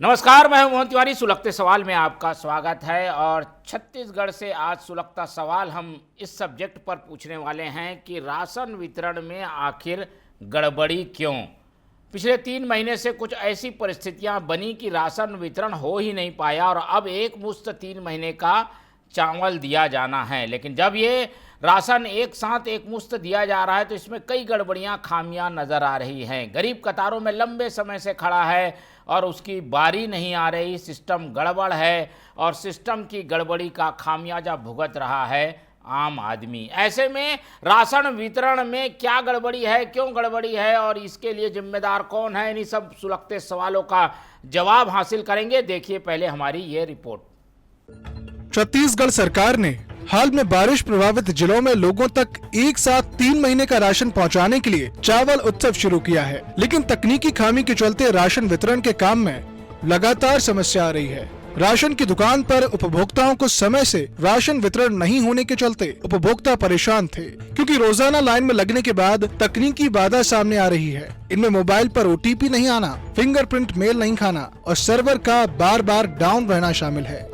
नमस्कार, मैं हूं मोहन तिवारी। सुलगते सवाल में आपका स्वागत है। और छत्तीसगढ़ से आज सुलगता सवाल हम इस सब्जेक्ट पर पूछने वाले हैं कि राशन वितरण में आखिर गड़बड़ी क्यों। पिछले 3 महीने से कुछ ऐसी परिस्थितियां बनी कि राशन वितरण हो ही नहीं पाया और अब एक मुश्त 3 महीने का चावल दिया जाना है। लेकिन जब ये राशन एक साथ एक मुश्त दिया जा रहा है तो इसमें कई गड़बड़ियां, खामियां नज़र आ रही हैं। गरीब कतारों में लंबे समय से खड़ा है और उसकी बारी नहीं आ रही। सिस्टम गड़बड़ है और सिस्टम की गड़बड़ी का खामियाजा भुगत रहा है आम आदमी। ऐसे में राशन वितरण में क्या गड़बड़ी है, क्यों गड़बड़ी है और इसके लिए जिम्मेदार कौन है, इन्हीं सब सुलगते सवालों का जवाब हासिल करेंगे। देखिए पहले हमारी ये रिपोर्ट। छत्तीसगढ़ सरकार ने हाल में बारिश प्रभावित जिलों में लोगों तक एक साथ 3 महीने का राशन पहुंचाने के लिए चावल उत्सव शुरू किया है, लेकिन तकनीकी खामी के चलते राशन वितरण के काम में लगातार समस्या आ रही है। राशन की दुकान पर उपभोक्ताओं को समय से राशन वितरण नहीं होने के चलते उपभोक्ता परेशान थे, क्योंकि रोजाना लाइन में लगने के बाद तकनीकी बाधा सामने आ रही है। इनमें मोबाइल पर OTP नहीं आना, फिंगरप्रिंट मेल नहीं खाना और सर्वर का बार बार डाउन रहना शामिल है।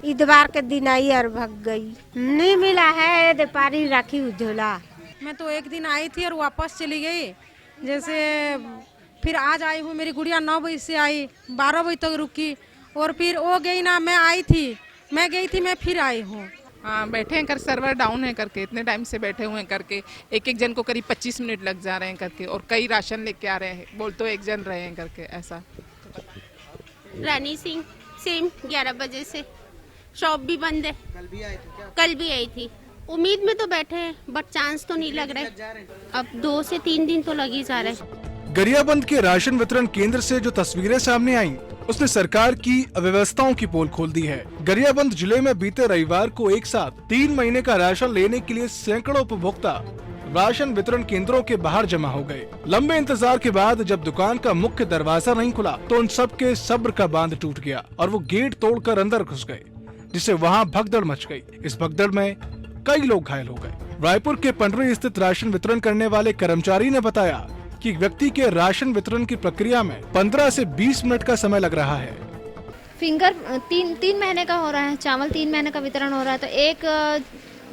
इतवार के दिन आई और भाग गई, नहीं मिला है। व्यापारी राखी उज्ज्वला। मैं तो एक दिन आई थी और वापस चली गई। जैसे फिर आज आई हूँ, मेरी गुड़िया 9 बजे से आई, 12 बजे तक रुकी और फिर वो गई ना, मैं गई थी, मैं फिर आई हूँ। हाँ, बैठे हैं कर सर्वर डाउन है करके, इतने टाइम से बैठे हुए हैं करके, एक जन को करीब 25 मिनट लग जा रहे हैं करके, और कई राशन लेके आ रहे हैं, बोल तो एक जन रहे हैं करके ऐसा। रानी सिंह सेम 11 बजे से शॉप भी बंद है। कल भी आई थी। उम्मीद में तो बैठे हैं बट चांस तो नहीं लग रहे। अब 2 से 3 दिन तो लग ही जा रहे। गरियाबंद के राशन वितरण केंद्र से जो तस्वीरें सामने आईं, उसने सरकार की अव्यवस्थाओं की पोल खोल दी है। गरियाबंद जिले में बीते रविवार को एक साथ 3 महीने का राशन लेने के लिए सैकड़ों उपभोक्ता राशन वितरण केंद्रों के बाहर जमा हो गए। लंबे इंतजार के बाद जब दुकान का मुख्य दरवाजा नहीं खुला तो उन सब के सब्र का बांध टूट गया और वो गेट तोड़कर अंदर घुस गए, जिससे वहां भगदड़ मच गई। इस भगदड़ में कई लोग घायल हो गए। रायपुर के पंडरी स्थित राशन वितरण करने वाले कर्मचारी ने बताया कि व्यक्ति के राशन वितरण की प्रक्रिया में 15 से 20 मिनट का समय लग रहा है। फिंगर 3 महीने का हो रहा है, चावल 3 महीने का वितरण हो रहा है, तो 1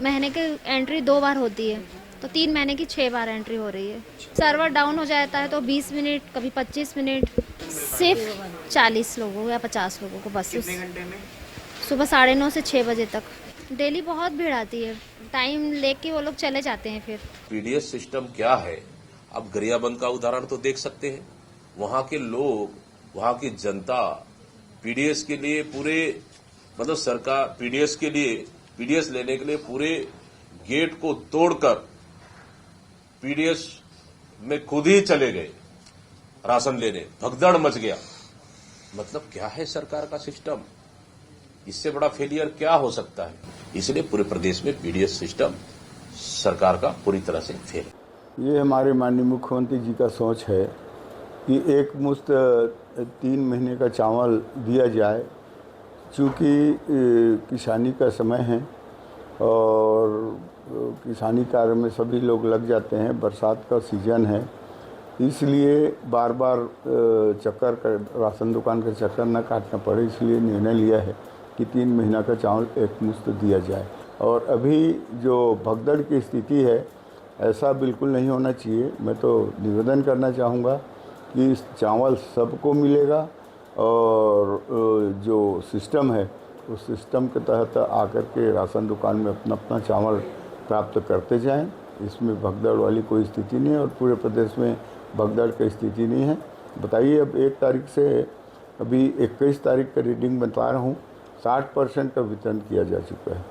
महीने की एंट्री 2 बार होती है, तो 3 महीने की 6 बार एंट्री हो रही है। सर्वर डाउन हो जाता है तो 20 मिनट, कभी 25 मिनट, सिर्फ 40 लोगों या 50 लोगों को बस। कितने घंटे में? सुबह 9:30 से 6 बजे तक। डेली बहुत भीड़ आती है, टाइम लेके वो लोग चले जाते हैं। फिर पीडीएस सिस्टम क्या है, अब गरियाबंद का उदाहरण तो देख सकते हैं। वहां के लोग, वहां की जनता पीडीएस के लिए पूरे, मतलब सरकार पीडीएस लेने के लिए पूरे गेट को तोड़कर पीडीएस में खुद ही चले गए राशन लेने। भगदड़ मच गया। मतलब क्या है सरकार का सिस्टम, इससे बड़ा फेलियर क्या हो सकता है। इसलिए पूरे प्रदेश में पीडीएस सिस्टम सरकार का पूरी तरह से फेल है। ये हमारे माननीय मुख्यमंत्री जी का सोच है कि एक मुश्त 3 महीने का चावल दिया जाए। चूँकि किसानी का समय है और किसानी कार्य में सभी लोग लग जाते हैं, बरसात का सीजन है, इसलिए बार बार राशन दुकान का चक्कर न काटना पड़े, इसलिए निर्णय लिया है कि 3 महीना का चावल एक मुश्त दिया जाए। और अभी जो भगदड़ की स्थिति है, ऐसा बिल्कुल नहीं होना चाहिए। मैं तो निवेदन करना चाहूँगा कि इस चावल सबको मिलेगा और जो सिस्टम है उस सिस्टम के तहत आकर के राशन दुकान में अपना अपना चावल प्राप्त करते जाएं। इसमें भगदड़ वाली कोई स्थिति नहीं है और पूरे प्रदेश में भगदड़ की स्थिति नहीं है। बताइए, अब 1 तारीख से अभी 21 तारीख का रीडिंग बता रहा हूँ, 60% का वितरण किया जा चुका है।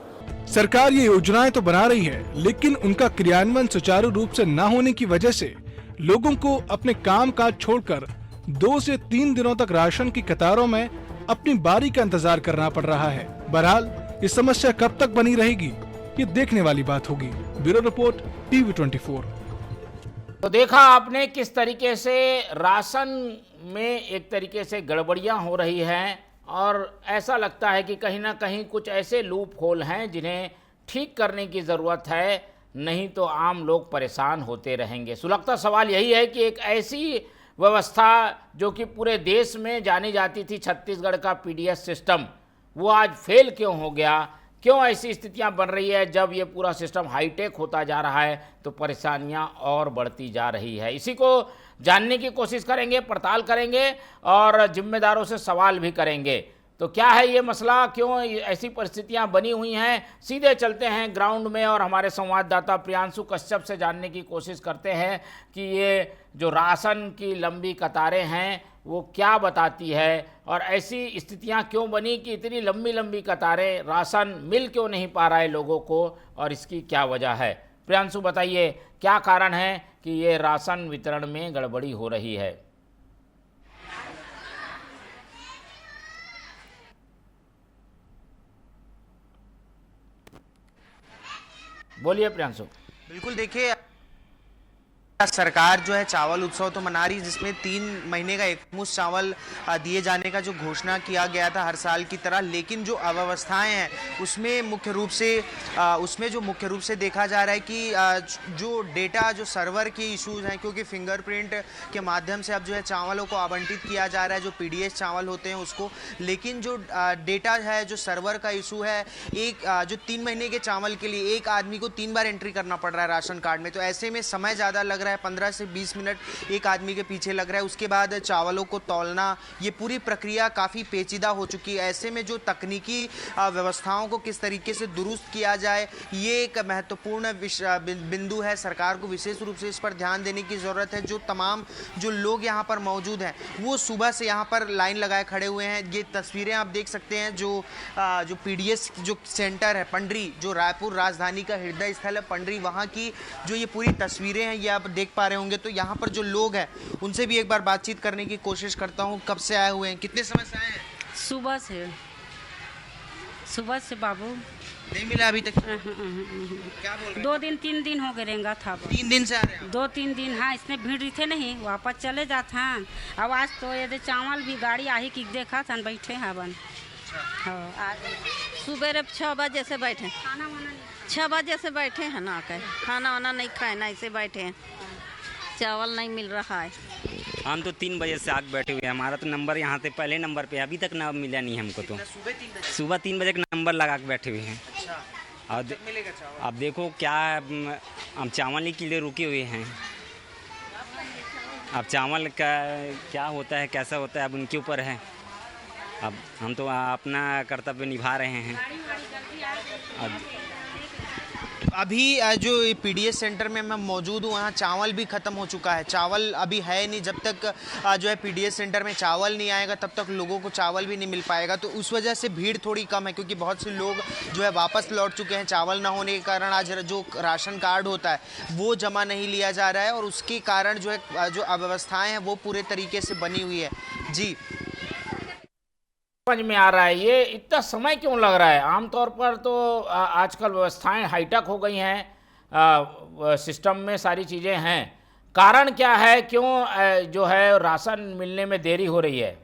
सरकार ये योजनाएं तो बना रही है, लेकिन उनका क्रियान्वयन सुचारू रूप से न होने की वजह से लोगों को अपने काम काज छोड़कर 2 से 3 दिनों तक राशन की कतारों में अपनी बारी का इंतजार करना पड़ रहा है। बहरहाल ये समस्या कब तक बनी रहेगी, ये देखने वाली बात होगी। Bureau report, TV 24। तो देखा आपने किस तरीके से राशन में एक तरीके से गड़बड़ियां हो रही हैं और ऐसा लगता है कि कहीं ना कहीं कुछ ऐसे लूप होल हैं जिन्हें ठीक करने की ज़रूरत है, नहीं तो आम लोग परेशान होते रहेंगे। सुलगता सवाल यही है कि एक ऐसी व्यवस्था जो कि पूरे देश में जानी जाती थी, छत्तीसगढ़ का पीडीएस सिस्टम, वो आज फेल क्यों हो गया? क्यों ऐसी स्थितियां बन रही है? जब ये पूरा सिस्टम हाईटेक होता जा रहा है तो परेशानियां और बढ़ती जा रही है। इसी को जानने की कोशिश करेंगे, पड़ताल करेंगे और जिम्मेदारों से सवाल भी करेंगे। तो क्या है ये मसला, क्यों ऐसी परिस्थितियां बनी हुई हैं? सीधे चलते हैं ग्राउंड में और हमारे संवाददाता प्रियांशु कश्यप से जानने की कोशिश करते हैं कि ये जो राशन की लंबी कतारें हैं वो क्या बताती है और ऐसी स्थितियां क्यों बनी कि इतनी लंबी लंबी कतारें, राशन मिल क्यों नहीं पा रहा है लोगों को और इसकी क्या वजह है? प्रियांशु बताइए, क्या कारण है कि ये राशन वितरण में गड़बड़ी हो रही है? बोलिए प्रियांशु। बिल्कुल, देखिए सरकार जो है चावल उत्सव तो मना रही है, जिसमें 3 महीने का एकमुश्त चावल दिए जाने का जो घोषणा किया गया था हर साल की तरह, लेकिन जो अव्यवस्थाएं हैं उसमें मुख्य रूप से देखा जा रहा है कि जो डेटा, जो सर्वर के इश्यूज हैं, क्योंकि फिंगरप्रिंट के माध्यम से अब जो है चावलों को आवंटित किया जा रहा है, जो पीडीएस चावल होते हैं उसको, लेकिन जो डेटा है, जो सर्वर का इशू है, जो 3 महीने के चावल के लिए एक आदमी को 3 बार एंट्री करना पड़ रहा है राशन कार्ड में, तो ऐसे में समय ज़्यादा लग रहा है, 15 से 20 मिनट एक आदमी के पीछे लग रहा है। उसके बाद चावलों को तौलना, ये पूरी प्रक्रिया काफ़ी पेचीदा हो चुकी है। ऐसे में जो तकनीकी व्यवस्थाओं को किस तरीके से दुरुस्त किया जाए, ये एक महत्वपूर्ण बिंदु है। सरकार को विशेष रूप से इस पर ध्यान देने की ज़रूरत है। जो लोग यहाँ पर मौजूद हैं वो सुबह से यहाँ पर लाइन लगाए खड़े हुए हैं। ये तस्वीरें आप देख सकते हैं, जो पीडीएस जो सेंटर है पंडरी, जो रायपुर राजधानी का हृदय स्थल है पंडरी, वहाँ की जो ये पूरी तस्वीरें हैं ये आप देख पा रहे होंगे। तो यहाँ पर जो लोग हैं उनसे भी एक बार बातचीत करने की कोशिश करता हूँ। कब से आए हुए हैं, कितने समय से आए हैं? सुबह से बाबू नहीं मिला अभी तक? क्या बोल रहे हैं? 2 दिन 3 दिन हो गए रहेगा था। 3 दिन से आ रहे हैं? 2-3 दिन, हाँ, इसमें भीड़ रही थे, नहीं वापस चले जाते हैं। अब आज तो ये चावल भी गाड़ी आई कि देखा था, बैठे हैं बन। हाँ, आज सुबह 6 बजे से बैठे, खाना वाना 6 बजे से बैठे हैं ना, कहे खाना वाना नहीं खाए ना, ऐसे बैठे हैं, चावल नहीं मिल रहा है। हम तो 3 बजे से आगे बैठे हुए हैं। हमारा तो नंबर यहाँ से पहले नंबर पे अभी तक ना मिला नहीं हमको। तो सुबह 3 बजे का नंबर लगा के बैठे हुए हैं। और अब देखो क्या, हम चावल के लिए रुके हुए हैं। अब चावल का क्या होता है, कैसा होता है, अब उनके ऊपर है। अब हम तो अपना कर्तव्य निभा रहे हैं। अभी जो पीडीएस सेंटर में मैं मौजूद हूँ, वहाँ चावल भी ख़त्म हो चुका है। चावल अभी है नहीं, जब तक जो है पीडीएस सेंटर में चावल नहीं आएगा तब तक लोगों को चावल भी नहीं मिल पाएगा। तो उस वजह से भीड़ थोड़ी कम है, क्योंकि बहुत से लोग जो है वापस लौट चुके हैं। चावल ना होने के कारण आज जो राशन कार्ड होता है वो जमा नहीं लिया जा रहा है, और उसके कारण जो है जो अव्यवस्थाएँ हैं वो पूरे तरीके से बनी हुई है। जी, समझ में आ रहा है। ये इतना समय क्यों लग रहा है? आमतौर पर तो आजकल व्यवस्थाएं हाईटेक हो गई हैं, सिस्टम में सारी चीज़ें हैं। कारण क्या है, क्यों जो है राशन मिलने में देरी हो रही है?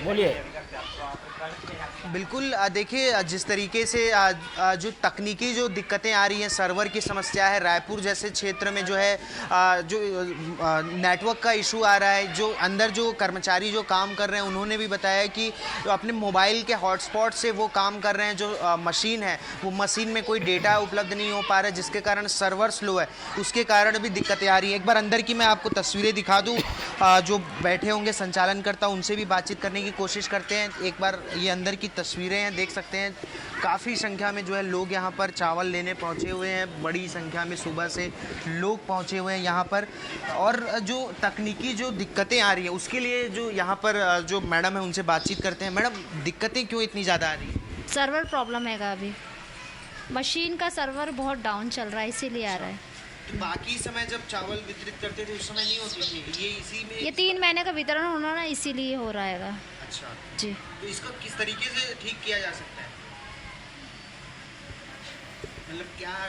बोलिए। बिल्कुल, देखिए जिस तरीके से जो तकनीकी जो दिक्कतें आ रही हैं, सर्वर की समस्या है, रायपुर जैसे क्षेत्र में जो है जो नेटवर्क का इशू आ रहा है। जो अंदर जो कर्मचारी जो काम कर रहे हैं उन्होंने भी बताया कि अपने मोबाइल के हॉटस्पॉट से वो काम कर रहे हैं। जो मशीन है वो मशीन में कोई डेटा उपलब्ध नहीं हो पा रहा है, जिसके कारण सर्वर स्लो है, उसके कारण भी दिक्कतें आ रही हैं। एक बार अंदर की मैं आपको तस्वीरें दिखा दूँ, जो बैठे होंगे संचालनकर्ता, उनसे भी बातचीत करने की कोशिश करते हैं। एक बार ये अंदर की तस्वीरें हैं, देख सकते हैं काफ़ी संख्या में जो है लोग यहाँ पर चावल लेने पहुँचे हुए हैं। बड़ी संख्या में सुबह से लोग पहुँचे हुए हैं यहाँ पर, और जो तकनीकी जो दिक्कतें आ रही है उसके लिए जो यहाँ पर जो मैडम है उनसे बातचीत करते हैं। मैडम, दिक्कतें क्यों इतनी ज़्यादा आ रही है? सर्वर प्रॉब्लम है अभी, मशीन का सर्वर बहुत डाउन चल रहा है, इसीलिए आ रहा है। तो बाकी समय जब चावल वितरित करते थे उस समय नहीं होती थी? ये इसी में, ये 3 महीने का वितरण होना ना, इसीलिए हो रहा है। अच्छा जी, तो इसको किस तरीके से ठीक किया जा सकता है? मतलब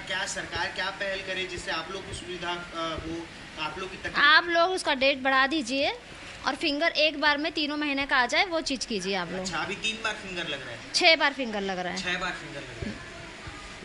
क्या सरकार क्या पहल करे जिससे आप लोग को सुविधा हो, आप लोग की आप लोग उसका डेट बढ़ा दीजिए और फिंगर एक बार में 3 महीने का आ जाए वो चीज़ कीजिए आप लोग। अच्छा, अभी 3 बार फिंगर लग रहा है। 6 बार फिंगर लग रहा है। 6 बार फिंगर लग रहा है।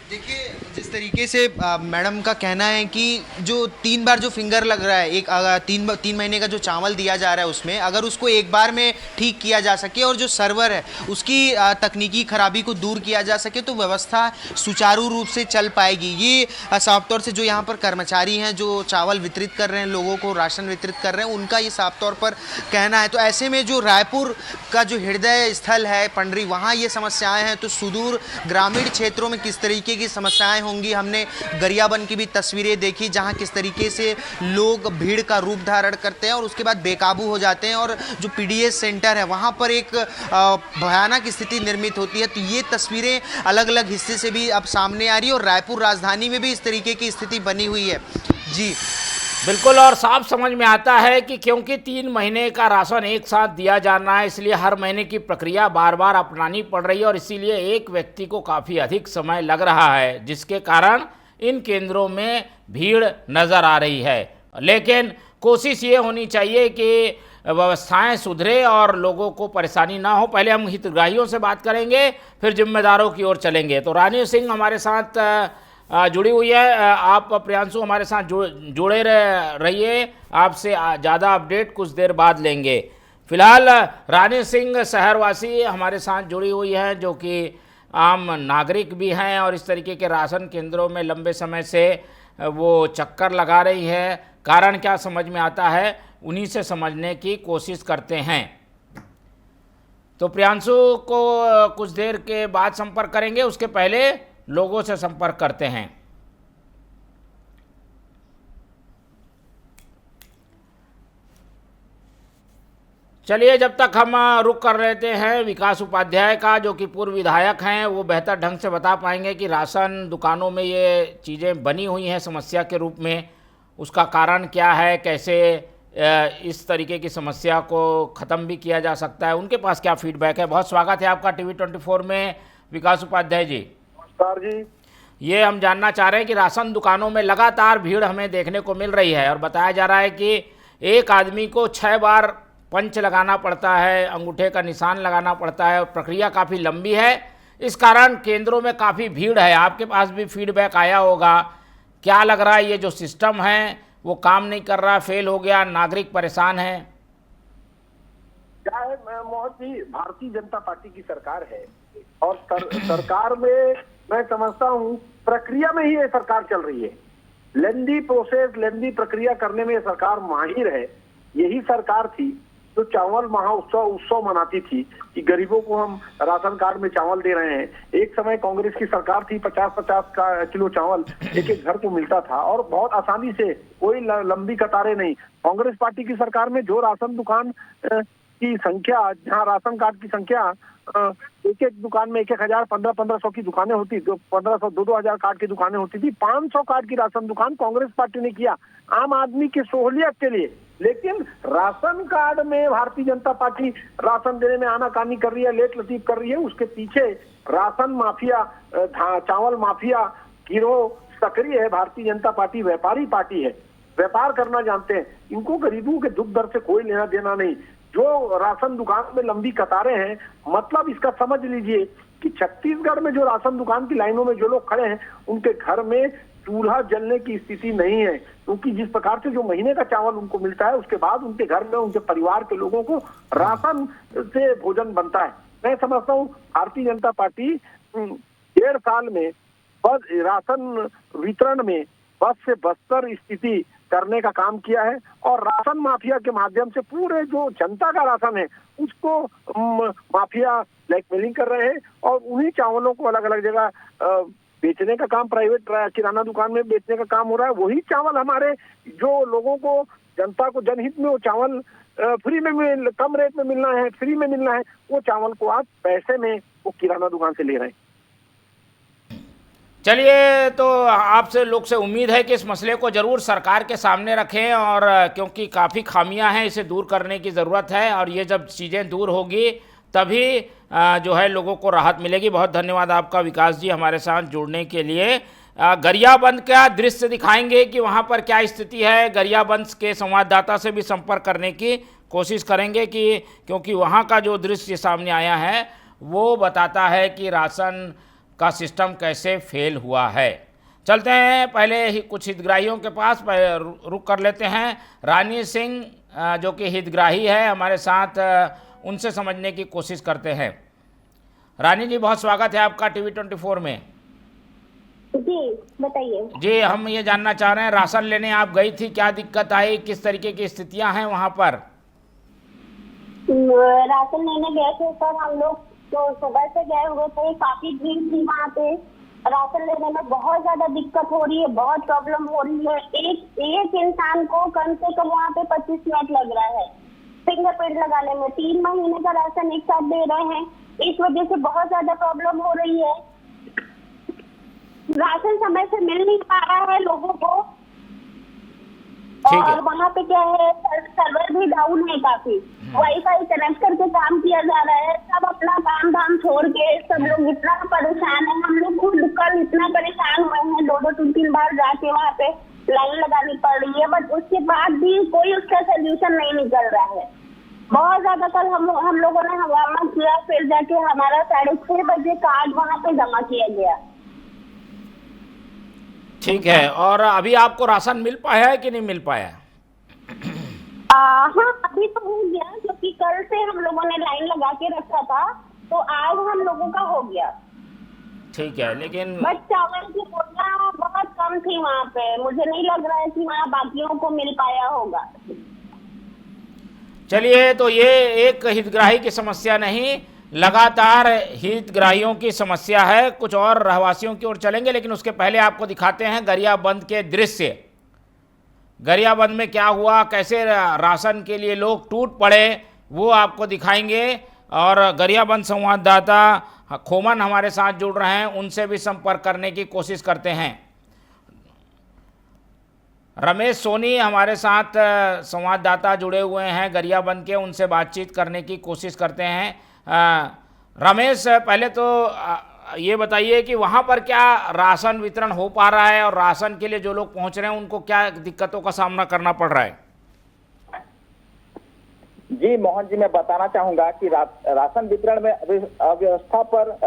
देखिए, जिस तरीके से मैडम का कहना है कि जो 3 बार जो फिंगर लग रहा है, एक 3 महीने का जो चावल दिया जा रहा है उसमें अगर उसको एक बार में ठीक किया जा सके और जो सर्वर है उसकी तकनीकी खराबी को दूर किया जा सके तो व्यवस्था सुचारू रूप से चल पाएगी। ये साफ तौर से जो यहाँ पर कर्मचारी हैं जो चावल वितरित कर रहे हैं, लोगों को राशन वितरित कर रहे हैं, उनका ये साफ तौर पर कहना है। तो ऐसे में जो रायपुर का जो हृदय स्थल है पंडरी, वहाँ ये समस्याएँ हैं, तो सुदूर ग्रामीण क्षेत्रों में किस तरीके की समस्याएं होंगी। हमने गरियाबंद की भी तस्वीरें देखी जहां किस तरीके से लोग भीड़ का रूप धारण करते हैं और उसके बाद बेकाबू हो जाते हैं और जो पीडीएस सेंटर है वहां पर एक भयानक स्थिति निर्मित होती है। तो ये तस्वीरें अलग अलग हिस्से से भी अब सामने आ रही है और रायपुर राजधानी में भी इस तरीके की स्थिति बनी हुई है। जी बिल्कुल, और साफ समझ में आता है कि क्योंकि 3 महीने का राशन एक साथ दिया जाना है, इसलिए हर महीने की प्रक्रिया बार बार अपनानी पड़ रही है और इसीलिए एक व्यक्ति को काफ़ी अधिक समय लग रहा है, जिसके कारण इन केंद्रों में भीड़ नज़र आ रही है। लेकिन कोशिश ये होनी चाहिए कि व्यवस्थाएं सुधरे और लोगों को परेशानी ना हो। पहले हम हितग्राहियों से बात करेंगे, फिर जिम्मेदारों की ओर चलेंगे। तो रानी सिंह हमारे साथ जुड़ी हुई है। आप प्रियांशु हमारे साथ जुड़े रहिए, आपसे ज़्यादा अपडेट कुछ देर बाद लेंगे। फिलहाल रानी सिंह शहरवासी हमारे साथ जुड़ी हुई हैं जो कि आम नागरिक भी हैं और इस तरीके के राशन केंद्रों में लंबे समय से वो चक्कर लगा रही है। कारण क्या समझ में आता है, उन्हीं से समझने की कोशिश करते हैं। तो प्रियांशु को कुछ देर के बाद संपर्क करेंगे, उसके पहले लोगों से संपर्क करते हैं। चलिए, जब तक हम रुक कर लेते हैं विकास उपाध्याय का, जो कि पूर्व विधायक हैं, वो बेहतर ढंग से बता पाएंगे कि राशन दुकानों में ये चीज़ें बनी हुई हैं समस्या के रूप में, उसका कारण क्या है, कैसे इस तरीके की समस्या को ख़त्म भी किया जा सकता है, उनके पास क्या फीडबैक है। बहुत स्वागत है आपका टीवी 24 में विकास उपाध्याय जी। जी, ये हम जानना चाह रहे हैं कि राशन दुकानों में लगातार भीड़ हमें देखने को मिल रही है और बताया जा रहा है कि एक आदमी को 6 बार पंच लगाना पड़ता है, अंगूठे का निशान लगाना पड़ता है और प्रक्रिया काफ़ी लंबी है। इस कारण केंद्रों में काफ़ी भीड़ है। आपके पास भी फीडबैक आया होगा, क्या लग रहा है ये जो सिस्टम है वो काम नहीं कर रहा, फेल हो गया, नागरिक परेशान है? क्या है मोहन जी, भारतीय जनता पार्टी की सरकार है और सरकार में मैं समझता हूँ प्रक्रिया में ही ये सरकार चल रही है। लेंदी प्रोसेस, लेंदी प्रक्रिया करने में सरकार माहिर है। यही सरकार थी जो चावल उत्सव मनाती थी कि गरीबों को हम राशन कार्ड में चावल दे रहे हैं। एक समय कांग्रेस की सरकार थी, 50-50 किलो चावल एक एक घर को मिलता था और बहुत आसानी से, कोई लंबी कतारें नहीं। कांग्रेस पार्टी की सरकार में जो राशन दुकान की संख्या, जहाँ राशन कार्ड की संख्या एक एक दुकान में 1,000, 1500 की दुकानें होती, 1500, 2,000 कार्ड की दुकानें होती थी। 500 कार्ड की राशन दुकान कांग्रेस पार्टी ने किया आम आदमी की सहूलियत के लिए। लेकिन राशन कार्ड में भारतीय जनता पार्टी राशन देने में आनाकानी कर रही है, लेट लतीफ कर रही है। उसके पीछे राशन माफिया, चावल माफिया गिरोह सक्रिय है। भारतीय जनता पार्टी व्यापारी पार्टी है, व्यापार करना जानते हैं। इनको गरीबों के दुख दर्द से कोई लेना देना नहीं। जो राशन दुकान में लंबी कतारें हैं, मतलब इसका समझ लीजिए कि छत्तीसगढ़ में जो राशन दुकान की लाइनों में जो लोग खड़े हैं उनके घर में चूल्हा जलने की स्थिति नहीं है, क्योंकि जिस प्रकार से जो महीने का चावल उनको मिलता है उसके बाद उनके घर में उनके परिवार के लोगों को राशन से भोजन बनता है। मैं समझता हूँ भारतीय जनता पार्टी 1.5 साल में बस राशन वितरण में बस से बस्तर स्थिति करने का काम किया है और राशन माफिया के माध्यम से पूरे जो जनता का राशन है उसको माफिया ब्लैकमेलिंग कर रहे हैं और उन्हीं चावलों को अलग अलग जगह बेचने का काम, प्राइवेट किराना दुकान में बेचने का काम हो रहा है। वही चावल हमारे जो लोगों को, जनता को जनहित में वो चावल फ्री में कम रेट में मिलना है, फ्री में मिलना है, वो चावल को आज पैसे में वो किराना दुकान से ले रहे हैं। चलिए, तो आपसे लोग से उम्मीद है कि इस मसले को ज़रूर सरकार के सामने रखें और क्योंकि काफ़ी खामियां हैं, इसे दूर करने की ज़रूरत है और ये जब चीज़ें दूर होगी तभी जो है लोगों को राहत मिलेगी। बहुत धन्यवाद आपका विकास जी हमारे साथ जुड़ने के लिए। गरियाबंद का दृश्य दिखाएंगे कि वहाँ पर क्या स्थिति है। गरियाबंद के संवाददाता से भी संपर्क करने की कोशिश करेंगे कि, क्योंकि वहाँ का जो दृश्य सामने आया है वो बताता है कि राशन का सिस्टम कैसे फेल हुआ है। चलते हैं पहले ही कुछ हितग्राहियों के पास, रुक कर लेते हैं। रानी सिंह जो कि हितग्राही है हमारे साथ, उनसे समझने की कोशिश करते हैं। रानी जी, बहुत स्वागत है आपका टीवी 24 में। जी बताइए। जी, हम ये जानना चाह रहे हैं, राशन लेने आप गई थी, क्या दिक्कत आई, किस तरीके की स्थितियां हैं वहाँ पर? राशन लेने गए थे सर हम लोग, तो सुबह से गए हुए थे, काफी भीड़ थी वहाँ पे। राशन लेने में बहुत ज्यादा दिक्कत हो रही है, बहुत प्रॉब्लम हो रही है। एक इंसान को कम से कम वहाँ पे 25 मिनट लग रहा है फिंगरप्रिंट लगाने में। 3 महीने का राशन एक साथ दे रहे हैं, इस वजह से बहुत ज्यादा प्रॉब्लम हो रही है। राशन समय से मिल नहीं पा रहा है लोगों को, और वहाँ पे क्या है, सर्वर भी डाउन है काफी। वाईफाई कनेक्ट करके काम किया जा रहा है, सब अपना काम धाम छोड़ के सब लोग इतना परेशान है। हम लोग खुद कल इतना परेशान हुए हैं, 2-3 बार जाके वहाँ पे लाइन लगानी पड़ रही है, बट उसके बाद भी कोई उसका सोल्यूशन नहीं निकल रहा है। बहुत ज्यादा कल हम लोगों ने हंगामा किया, फिर जाके हमारा 6:30 बजे कार्ड वहाँ पे जमा किया गया। ठीक है, और अभी आपको राशन मिल पाया है कि नहीं मिल पाया? हाँ, अभी तो हो गया, क्योंकि कल से हम लोगों ने लाइन लगा के रखा था, तो आज हम लोगों का हो गया। ठीक है, लेकिन बट चावल की बोरियां बहुत कम थी वहाँ पे, मुझे नहीं लग रहा है कि वहाँ बाकियों को मिल पाया होगा। चलिए, तो ये एक हितग्राही की समस्या नहीं, लगातार हितग्राहियों की समस्या है। कुछ और रहवासियों की ओर चलेंगे, लेकिन उसके पहले आपको दिखाते हैं गरियाबंद के दृश्य। गरियाबंद में क्या हुआ, कैसे राशन के लिए लोग टूट पड़े, वो आपको दिखाएंगे। और गरियाबंद संवाददाता खोमन हमारे साथ जुड़ रहे हैं, उनसे भी संपर्क करने की कोशिश करते हैं। रमेश सोनी हमारे साथ संवाददाता जुड़े हुए हैं गरियाबंद के, उनसे बातचीत करने की कोशिश करते हैं। रमेश, पहले तो ये बताइए कि वहाँ पर क्या राशन वितरण हो पा रहा है, और राशन के लिए जो लोग पहुँच रहे हैं उनको क्या दिक्कतों का सामना करना पड़ रहा है? जी मोहन जी, मैं बताना चाहूंगा कि राशन वितरण में अव्यवस्था पर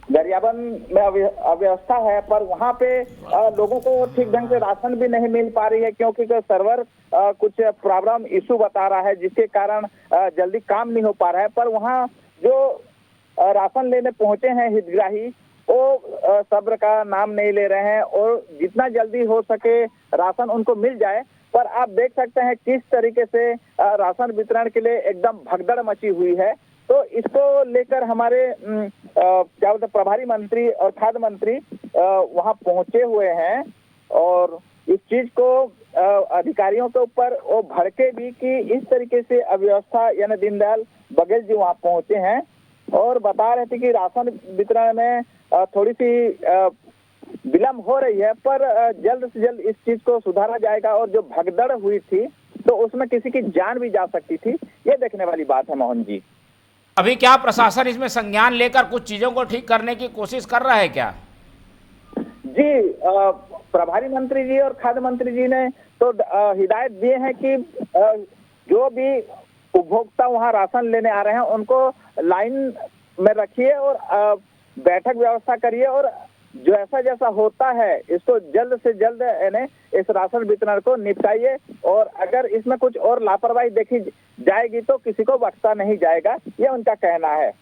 गरियाबंद में अव्यवस्था है, पर वहाँ पे लोगों को ठीक ढंग से राशन भी नहीं मिल पा रही है, क्योंकि सर्वर कुछ प्रॉब्लम इशू बता रहा है, जिसके कारण जल्दी काम नहीं हो पा रहा है। पर वहाँ जो राशन लेने पहुंचे हैं हितग्राही, वो सब्र का नाम नहीं ले रहे हैं, और जितना जल्दी हो सके राशन उनको मिल जाए। पर आप देख सकते हैं किस तरीके से राशन वितरण के लिए एकदम भगदड़ मची हुई है। तो इसको लेकर हमारे क्या बोलते प्रभारी मंत्री और खाद्य मंत्री वहां पहुंचे हुए हैं, और इस चीज को अधिकारियों के ऊपर वो भड़के भी कि इस तरीके से अव्यवस्था, यानी दीनदयाल बघेल जी वहां पहुंचे हैं और बता रहे थे कि राशन वितरण में थोड़ी सी विलम्ब हो रही है, पर जल्द से जल्द इस चीज को सुधारा जाएगा। और जो भगदड़ हुई थी तो उसमें किसी की जान भी जा सकती थी, ये देखने वाली बात है मोहन जी। अभी क्या प्रशासन इसमें संज्ञान लेकर कुछ चीजों को ठीक करने की कोशिश कर रहा है क्या? जी, प्रभारी मंत्री जी और खाद्य मंत्री जी ने तो हिदायत दिए हैं कि जो भी उपभोक्ता वहां राशन लेने आ रहे हैं उनको लाइन में रखिए और बैठक व्यवस्था करिए, और जैसा जैसा होता है इसको जल्द से जल्द इस राशन वितरण को निपटाइए, और अगर इसमें कुछ और लापरवाही देखी जाएगी तो किसी को बख्शा नहीं जाएगा, ये उनका कहना है।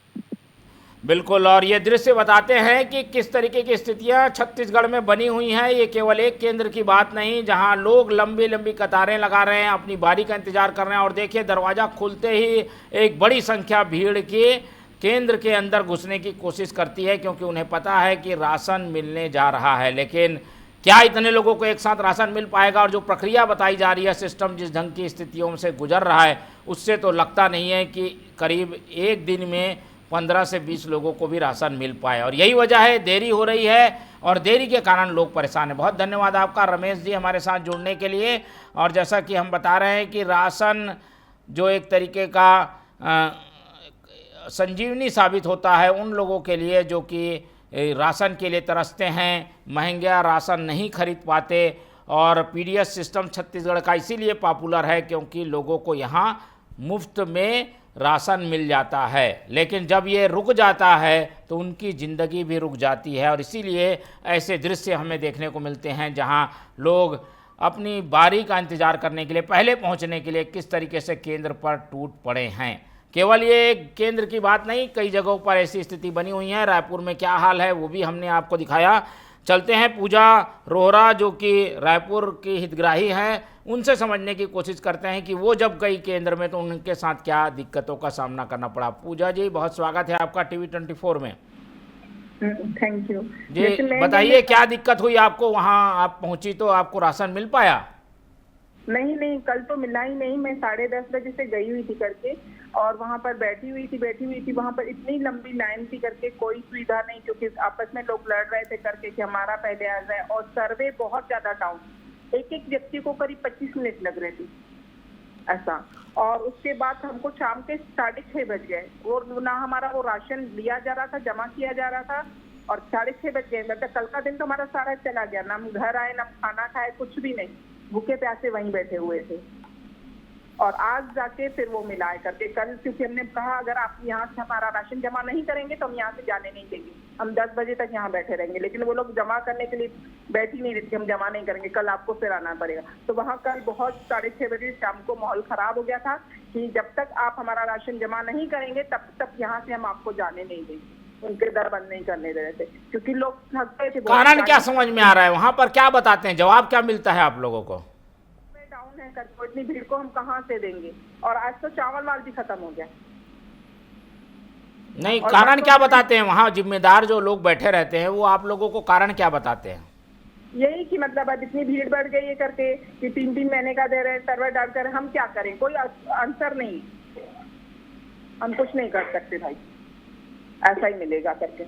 बिल्कुल, और ये दृश्य बताते हैं कि किस तरीके की स्थितियां छत्तीसगढ़ में बनी हुई हैं। ये केवल एक केंद्र की बात नहीं, जहां लोग लंबी लंबी कतारें लगा रहे हैं, अपनी बारी का इंतजार कर रहे हैं, और देखिए दरवाज़ा खुलते ही एक बड़ी संख्या भीड़ की केंद्र के अंदर घुसने की कोशिश करती है, क्योंकि उन्हें पता है कि राशन मिलने जा रहा है। लेकिन क्या इतने लोगों को एक साथ राशन मिल पाएगा? और जो प्रक्रिया बताई जा रही है, सिस्टम जिस ढंग की स्थितियों से गुजर रहा है, उससे तो लगता नहीं है कि करीब एक दिन में 15 से 20 लोगों को भी राशन मिल पाए। और यही वजह है, देरी हो रही है, और देरी के कारण लोग परेशान हैं। बहुत धन्यवाद आपका रमेश जी हमारे साथ जुड़ने के लिए। और जैसा कि हम बता रहे हैं कि राशन जो एक तरीके का संजीवनी साबित होता है उन लोगों के लिए जो कि राशन के लिए तरसते हैं, महंगा राशन नहीं खरीद पाते। और पीडीएस सिस्टम छत्तीसगढ़ का इसीलिए पॉपुलर है क्योंकि लोगों को यहाँ मुफ्त में राशन मिल जाता है, लेकिन जब ये रुक जाता है तो उनकी ज़िंदगी भी रुक जाती है। और इसीलिए ऐसे दृश्य हमें देखने को मिलते हैं जहां लोग अपनी बारी का इंतज़ार करने के लिए, पहले पहुंचने के लिए किस तरीके से केंद्र पर टूट पड़े हैं। केवल ये केंद्र की बात नहीं, कई जगहों पर ऐसी स्थिति बनी हुई है। रायपुर में क्या हाल है वो भी हमने आपको दिखाया। चलते हैं पूजा रोहरा जो कि रायपुर की हितग्राही हैं, उनसे समझने की कोशिश करते हैं कि वो जब गई केंद्र में तो उनके साथ क्या दिक्कतों का सामना करना पड़ा। पूजा जी, बहुत स्वागत है आपका टीवी 24 में। थैंक यू जी, बताइए क्या दिक्कत हुई आपको, वहाँ आप पहुंची तो आपको राशन मिल पाया? नहीं, कल तो मिला ही नहीं। मैं 10:30 बजे से गई हुई थी करके, और वहाँ पर बैठी हुई थी। वहाँ पर इतनी लंबी लाइन थी करके, कोई सुविधा नहीं, क्योंकि आपस में लोग लड़ रहे थे करके कि हमारा पहले आ जाए। और सर्वे बहुत ज्यादा डाउन, एक व्यक्ति को करीब 25 मिनट लग रहे थे ऐसा। और उसके बाद हमको शाम के 6:30 बज गए, और ना हमारा वो राशन लिया जा रहा था, जमा किया जा रहा था, और 6:30 बज गए। मतलब कल का दिन तो हमारा सारा चला गया, ना हम घर आए, ना खाना खाए, कुछ भी नहीं, भूखे प्यासे वहीं बैठे हुए थे। और आज जाके फिर वो मिलाए करके कल, क्योंकि हमने कहा अगर आप यहाँ से हमारा राशन जमा नहीं करेंगे तो हम यहाँ से जाने नहीं देंगे, हम 10 बजे तक यहाँ बैठे रहेंगे। लेकिन वो लोग जमा करने के लिए बैठ ही नहीं रहे थे, हम जमा नहीं करेंगे, कल आपको फिर आना पड़ेगा। तो वहाँ कल बहुत 6:30 बजे शाम को माहौल खराब हो गया था कि जब तक आप हमारा राशन जमा नहीं करेंगे तब तक यहाँ से हम आपको जाने नहीं देंगे। उनके दर बंद नहीं करने दे रहे थे, क्योंकि लोग थक गए थे। कारण क्या समझ में आ रहा है, वहाँ पर क्या बताते हैं, जवाब क्या मिलता है आप लोगों को? डाउन है कर, इतनी भीड़ को हम कहाँ से देंगे। और आज तो चावल वाल भी खत्म हो गया। नहीं, कारण क्या बताते हैं वहाँ जिम्मेदार जो लोग बैठे रहते हैं, वो आप लोगों को कारण क्या बताते हैं? यही कि मतलब अब इतनी भीड़ बढ़ गई है करके कि 3-3 महीने का दे रहे हैं, सर्वर डाल कर हम क्या करें, कोई आंसर नहीं, हम कुछ नहीं कर सकते भाई, ऐसा ही मिलेगा करके।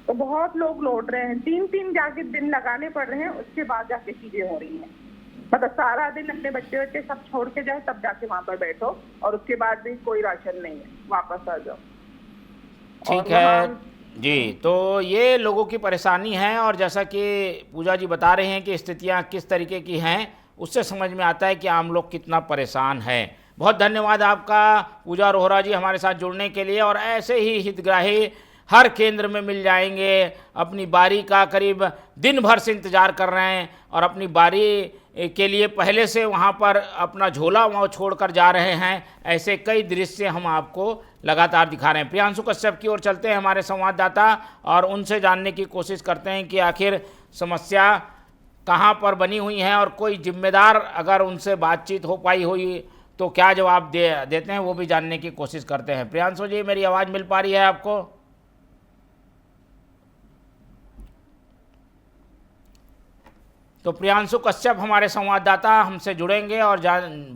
तो बहुत लोग लौट रहे हैं, 3-3 जाके दिन लगाने पड़ रहे हैं, उसके बाद जाके चीजें हो रही हैं। मतलब सारा दिन अपने बच्चे सब छोड़ के जाओ, तब जाके वहाँ पर बैठो, और उसके बाद भी कोई राशन नहीं है, वापस आ जाओ। ठीक है जी, तो ये लोगों की परेशानी है। और जैसा कि पूजा जी बता रहे हैं कि स्थितियाँ किस तरीके की हैं, उससे समझ में आता है कि आम लोग कितना परेशान हैं। बहुत धन्यवाद आपका पूजा रोहरा जी हमारे साथ जुड़ने के लिए। और ऐसे ही हितग्राही हर केंद्र में मिल जाएंगे, अपनी बारी का करीब दिन भर से इंतज़ार कर रहे हैं और अपनी बारी के लिए पहले से वहाँ पर अपना झोला वहाँ छोड़कर जा रहे हैं। ऐसे कई दृश्य हम आपको लगातार दिखा रहे हैं। प्रियांशु कश्यप की ओर चलते हैं, हमारे संवाददाता, और उनसे जानने की कोशिश करते हैं कि आखिर समस्या कहाँ पर बनी हुई है और कोई जिम्मेदार अगर उनसे बातचीत हो पाई हुई तो क्या जवाब देते हैं, वो भी जानने की कोशिश करते हैं। प्रियांशु जी, मेरी आवाज़ मिल पा रही है आपको? तो प्रियांशु कश्यप हमारे संवाददाता हमसे जुड़ेंगे और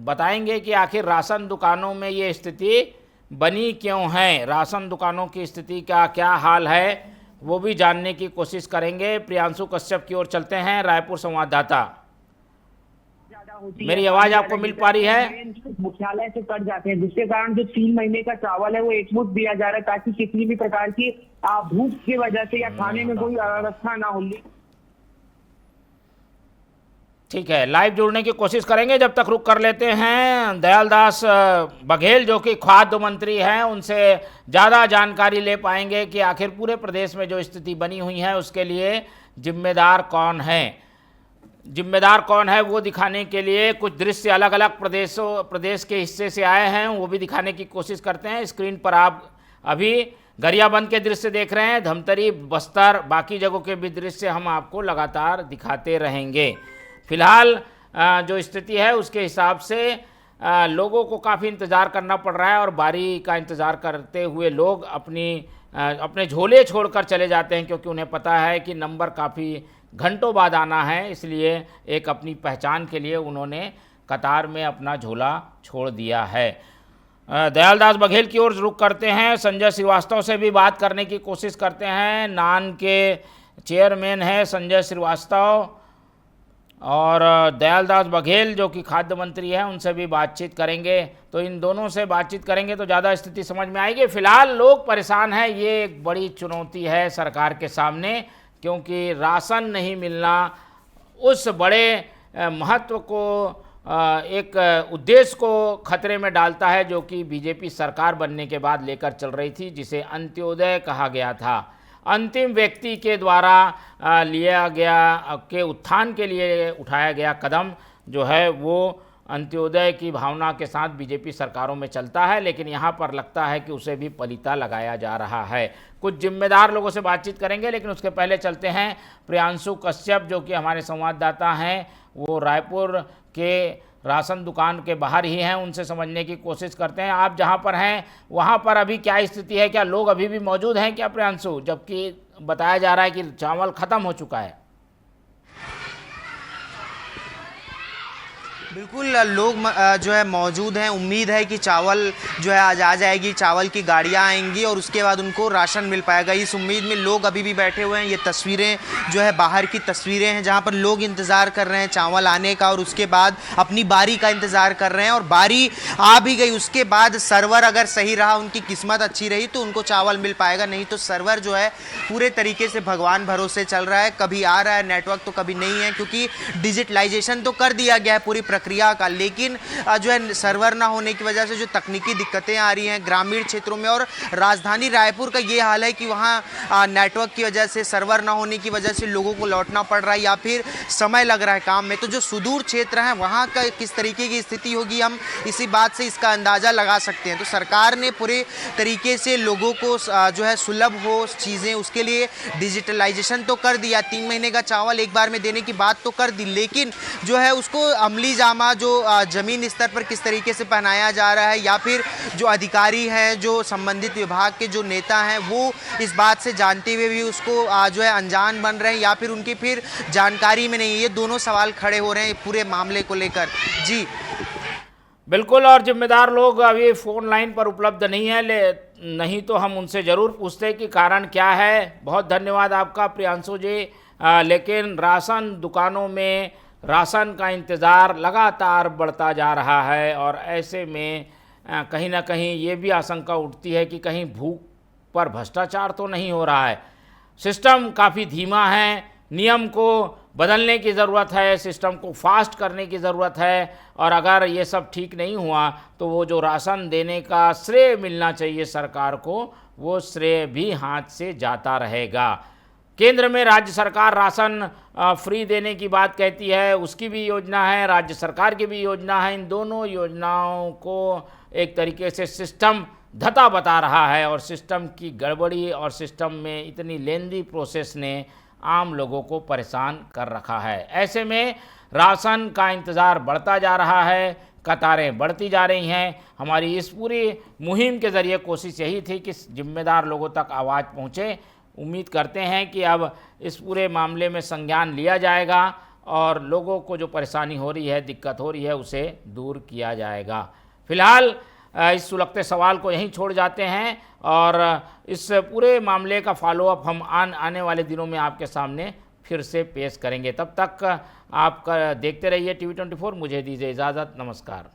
बताएंगे कि आखिर राशन दुकानों में ये स्थिति बनी क्यों है, राशन दुकानों की स्थिति का क्या हाल है, वो भी जानने की कोशिश करेंगे। प्रियांशु कश्यप की ओर चलते हैं, रायपुर संवाददाता। मेरी आवाज आपको मिल पा रही है? मुख्यालय से कट जाते हैं, जिसके कारण जो 3 महीने का चावल है वो एकमुश्त दिया जा रहा है, ताकि किसी भी प्रकार की भूख की वजह से या खाने में कोई अव्यवस्था ना हो। ठीक है, लाइव जुड़ने की कोशिश करेंगे। जब तक रुक कर लेते हैं दयालदास बघेल जो कि खाद्य मंत्री हैं, उनसे ज़्यादा जानकारी ले पाएंगे कि आखिर पूरे प्रदेश में जो स्थिति बनी हुई है उसके लिए जिम्मेदार कौन है वो दिखाने के लिए कुछ दृश्य अलग अलग प्रदेश के हिस्से से आए हैं, वो भी दिखाने की कोशिश करते हैं। स्क्रीन पर आप अभी गरियाबंद के दृश्य देख रहे हैं, धमतरी, बस्तर, बाकी जगहों के भी दृश्य हम आपको लगातार दिखाते रहेंगे। फिलहाल जो स्थिति है उसके हिसाब से लोगों को काफ़ी इंतज़ार करना पड़ रहा है और बारी का इंतज़ार करते हुए लोग अपने झोले छोड़कर चले जाते हैं, क्योंकि उन्हें पता है कि नंबर काफ़ी घंटों बाद आना है। इसलिए एक अपनी पहचान के लिए उन्होंने कतार में अपना झोला छोड़ दिया है। दयालदास बघेल की ओर रुख करते हैं, संजय श्रीवास्तव से भी बात करने की कोशिश करते हैं। नान के चेयरमैन हैं संजय श्रीवास्तव और दयालदास बघेल जो कि खाद्य मंत्री हैं, उनसे भी बातचीत करेंगे। तो इन दोनों से बातचीत करेंगे तो ज़्यादा स्थिति समझ में आएगी। फिलहाल लोग परेशान हैं, ये एक बड़ी चुनौती है सरकार के सामने, क्योंकि राशन नहीं मिलना उस बड़े महत्व को एक उद्देश्य को खतरे में डालता है जो कि बीजेपी सरकार बनने के बाद लेकर चल रही थी, जिसे अंत्योदय कहा गया था। अंतिम व्यक्ति के द्वारा लिया गया के उत्थान के लिए उठाया गया कदम जो है वो अंत्योदय की भावना के साथ बीजेपी सरकारों में चलता है, लेकिन यहाँ पर लगता है कि उसे भी पलीता लगाया जा रहा है। कुछ जिम्मेदार लोगों से बातचीत करेंगे, लेकिन उसके पहले चलते हैं प्रियांशु कश्यप जो कि हमारे संवाददाता हैं, वो रायपुर के राशन दुकान के बाहर ही हैं, उनसे समझने की कोशिश करते हैं। आप जहां पर हैं वहां पर अभी क्या स्थिति है, क्या लोग अभी भी मौजूद हैं क्या प्रियांशु, जबकि बताया जा रहा है कि चावल खत्म हो चुका है? बिल्कुल, लोग जो है मौजूद हैं। उम्मीद है कि चावल जो है आज आ जाएगी, चावल की गाड़ियां आएंगी और उसके बाद उनको राशन मिल पाएगा। इस उम्मीद में लोग अभी भी बैठे हुए हैं। ये तस्वीरें जो है बाहर की तस्वीरें हैं जहां पर लोग इंतज़ार कर रहे हैं चावल आने का और उसके बाद अपनी बारी का इंतज़ार कर रहे हैं। और बारी आ भी गई, उसके बाद सर्वर अगर सही रहा, उनकी किस्मत अच्छी रही तो उनको चावल मिल पाएगा, नहीं तो सर्वर जो है पूरे तरीके से भगवान भरोसे चल रहा है। कभी आ रहा है नेटवर्क तो कभी नहीं है, क्योंकि डिजिटलाइजेशन तो कर दिया गया है पूरी प्रक्रिया का, लेकिन जो है सर्वर ना होने की वजह से जो तकनीकी दिक्कतें आ रही हैं ग्रामीण क्षेत्रों में। और राजधानी रायपुर का ये हाल है कि वहाँ नेटवर्क की वजह से, सर्वर ना होने की वजह से लोगों को लौटना पड़ रहा है या फिर समय लग रहा है काम में। तो जो सुदूर क्षेत्र है वहाँ का किस तरीके की स्थिति होगी, हम इसी बात से इसका अंदाज़ा लगा सकते हैं। तो सरकार ने पूरे तरीके से लोगों को जो है सुलभ हो चीज़ें, उसके लिए डिजिटलाइजेशन तो कर दिया, 3 महीने का चावल एक बार में देने की बात तो कर दी, लेकिन जो है उसको अमली जामा जो जमीन स्तर पर किस तरीके से पहनाया जा रहा है या फिर जो अधिकारी हैं, जो संबंधित विभाग के जो नेता हैं, वो इस बात से जानते हुए भी उसको जो है अनजान बन रहे हैं या फिर उनकी फिर जानकारी में नहीं है। ये दोनों सवाल खड़े हो रहे हैं पूरे मामले को लेकर। जी बिल्कुल, और जिम्मेदार लोग अभी फ़ोन लाइन पर उपलब्ध नहीं है, नहीं तो हम उनसे ज़रूर पूछते कि कारण क्या है। बहुत धन्यवाद आपका प्रियांशु जी। लेकिन राशन दुकानों में राशन का इंतज़ार लगातार बढ़ता जा रहा है और ऐसे में कहीं ना कहीं ये भी आशंका उठती है कि कहीं भूख पर भ्रष्टाचार तो नहीं हो रहा है। सिस्टम काफ़ी धीमा है, नियम को बदलने की ज़रूरत है, सिस्टम को फास्ट करने की ज़रूरत है, और अगर ये सब ठीक नहीं हुआ तो वो जो राशन देने का श्रेय मिलना चाहिए सरकार को, वो श्रेय भी हाथ से जाता रहेगा। केंद्र में राज्य सरकार राशन फ्री देने की बात कहती है, उसकी भी योजना है, राज्य सरकार की भी योजना है। इन दोनों योजनाओं को एक तरीके से सिस्टम धता बता रहा है और सिस्टम की गड़बड़ी और सिस्टम में इतनी लेंदी प्रोसेस ने आम लोगों को परेशान कर रखा है। ऐसे में राशन का इंतज़ार बढ़ता जा रहा है, कतारें बढ़ती जा रही हैं। हमारी इस पूरी मुहिम के ज़रिए कोशिश यही थी कि जिम्मेदार लोगों तक आवाज़ पहुँचे। उम्मीद करते हैं कि अब इस पूरे मामले में संज्ञान लिया जाएगा और लोगों को जो परेशानी हो रही है, दिक्कत हो रही है, उसे दूर किया जाएगा। फिलहाल इस सुलगते सवाल को यहीं छोड़ जाते हैं और इस पूरे मामले का फॉलोअप हम आने वाले दिनों में आपके सामने फिर से पेश करेंगे। तब तक आप देखते रहिए TV24। मुझे दीजिए इजाज़त। नमस्कार।